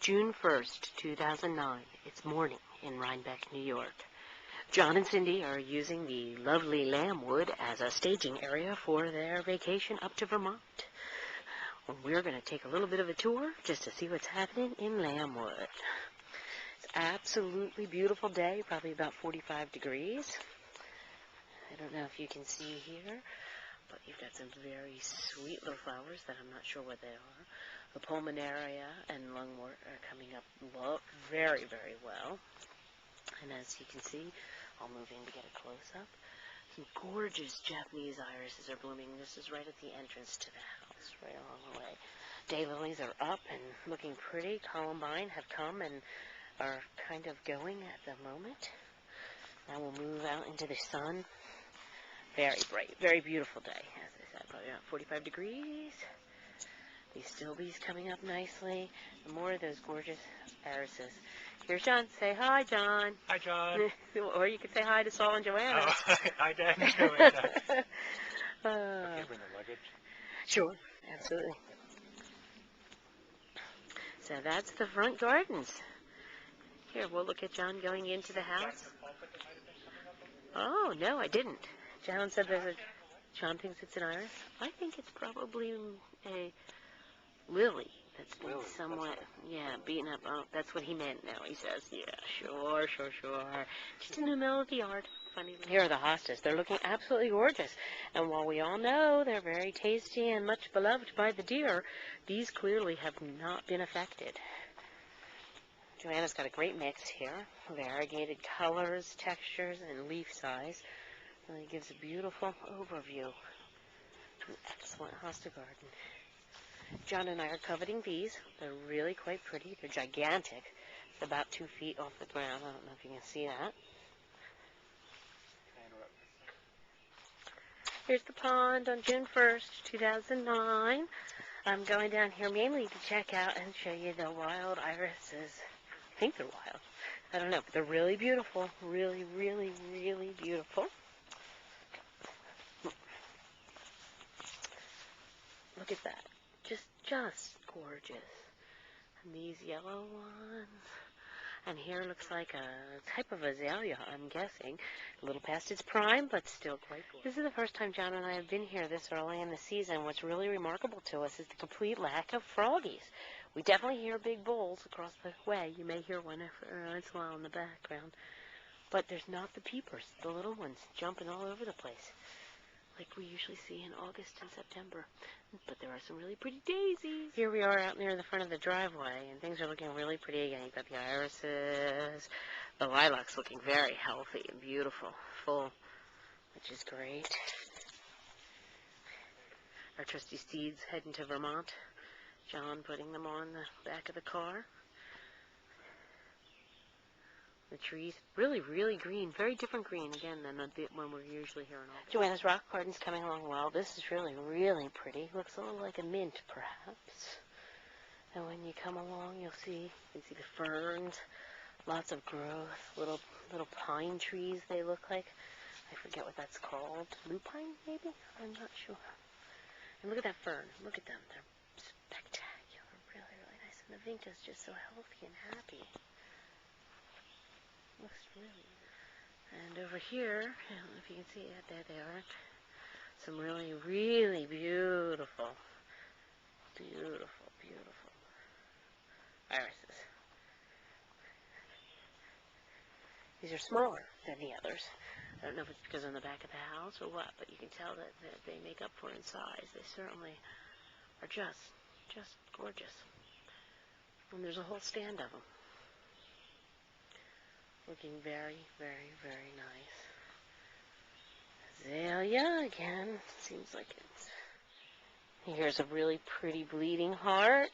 June 1st, 2009. It's morning in Rhinebeck, New York. John and Cindy are using the lovely Lambwood as a staging area for their vacation up to Vermont. We're going to take a little bit of a tour just to see what's happening in Lambwood. It's an absolutely beautiful day, probably about 45 degrees. I don't know if you can see here, but you've got some very sweet little flowers that I'm not sure what they are. The pulmonaria and lungwort are coming up very, very well. And as you can see, I'll move in to get a close-up. Some gorgeous Japanese irises are blooming. This is right at the entrance to the house, right along the way. Daylilies are up and looking pretty. Columbine have come and are kind of going at the moment. Now we'll move out into the sun. Very bright, very beautiful day. As I said, probably about 45 degrees. These stilbees coming up nicely. And more of those gorgeous irises. Here's John. Say hi, John. Hi, John. Or you could say hi to Saul and Joanna. Oh, hi, Dan. Okay, bring the luggage. Sure, absolutely. So that's the front gardens. Here, we'll look at John going into the house. Oh, no, I didn't. John said there's a... John thinks it's an iris. I think it's probably a lily that's been somewhat, beaten up. Oh, that's what he meant now, he says. Yeah, sure. Just in the middle of the yard. Funny. Here are the hostas. They're looking absolutely gorgeous. And while we all know they're very tasty and much beloved by the deer, these clearly have not been affected. Joanna's got a great mix here. Variegated colors, textures, and leaf size. Really gives a beautiful overview. An excellent hosta garden. John and I are coveting these. They're really quite pretty. They're gigantic. It's about 2 feet off the ground. I don't know if you can see that. Here's the pond on June 1st, 2009. I'm going down here mainly to check out and show you the wild irises. I think they're wild. I don't know, but they're really beautiful. Really, really, really beautiful. Look at that. Just gorgeous. And these yellow ones. And here looks like a type of azalea, I'm guessing. A little past its prime, but still quite gorgeous. This is the first time John and I have been here this early in the season. What's really remarkable to us is the complete lack of froggies. We definitely hear big bulls across the way. You may hear one once in a while in the background. But there's not the peepers, the little ones, jumping all over the place, like we usually see in August and September. But there are some really pretty daisies. Here we are out near the front of the driveway, and things are looking really pretty again. You've got the irises, the lilacs looking very healthy and beautiful, full, which is great. Our trusty steeds heading to Vermont. John putting them on the back of the car. The trees, really, really green. Very different green, again, than when we're usually here in August. Joanna's rock garden's coming along well. This is really, really pretty. Looks a little like a mint, perhaps. And when you come along, you can see the ferns. Lots of growth. Little pine trees, they look like. I forget what that's called. Lupine, maybe? I'm not sure. And look at that fern. Look at them. They're spectacular. Really, really nice. And the vinca's just so healthy and happy. Looks really. And over here, I don't know if you can see it, there they are. Some really, really beautiful irises. These are smaller than the others. I don't know if it's because they're on the back of the house or what, but you can tell that they make up for in size. They certainly are just gorgeous. And there's a whole stand of them. Looking very, very, very nice. Azalea again. Seems like it's... Here's a really pretty bleeding heart.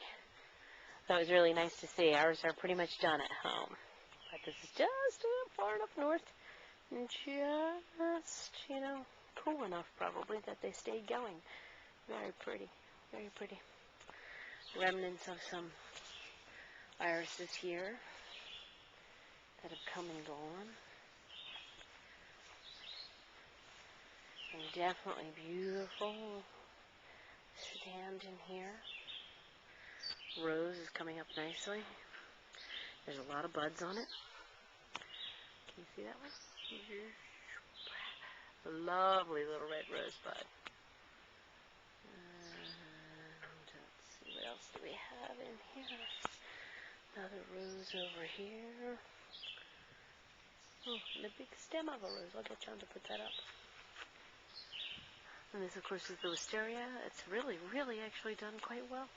That was really nice to see. Ours are pretty much done at home. But this is just far enough north and just, cool enough probably that they stayed going. Very pretty. Very pretty. Remnants of some irises here that have come and gone. And definitely beautiful stand in here. Rose is coming up nicely. There's a lot of buds on it. Can you see that one? A lovely little red rosebud. Let's see, what else do we have in here? Another rose over here. Oh, and a big stem of a rose. I'll get John to put that up. And this, of course, is the wisteria. It's really, really actually done quite well.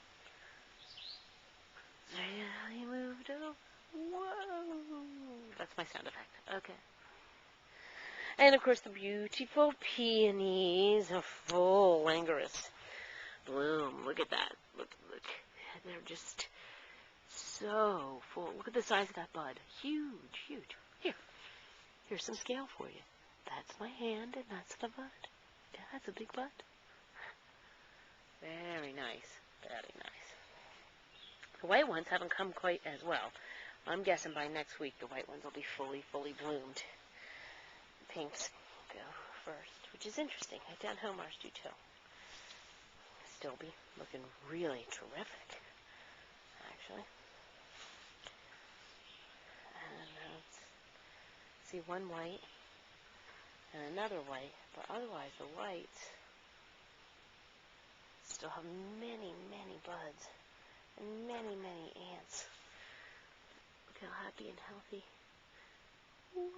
Really moved up. Whoa! That's my sound effect. Okay. And, of course, the beautiful peonies, a full languorous bloom. Look at that. Look. They're just so full. Look at the size of that bud. Huge, huge. Here's some scale for you. That's my hand, and that's the bud. Yeah, that's a big bud. Very nice. Very nice. The white ones haven't come quite as well. I'm guessing by next week the white ones will be fully bloomed. Pinks go first, which is interesting. Down home ours do too. Still be looking really terrific, actually. And let's see, one white and another white, but otherwise the whites still have many, many buds and many, many ants. Look how happy and healthy. Whoa.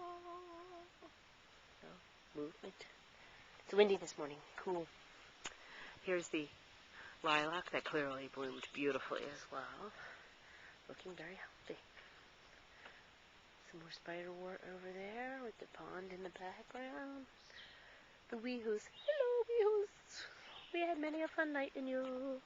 So, movement. It's windy this morning. Cool. Here's the lilac that clearly bloomed beautifully as well. Looking very healthy. Some more spiderwort over there with the pond in the background. The weehoos. Hello, weehoos. We had many a fun night in you.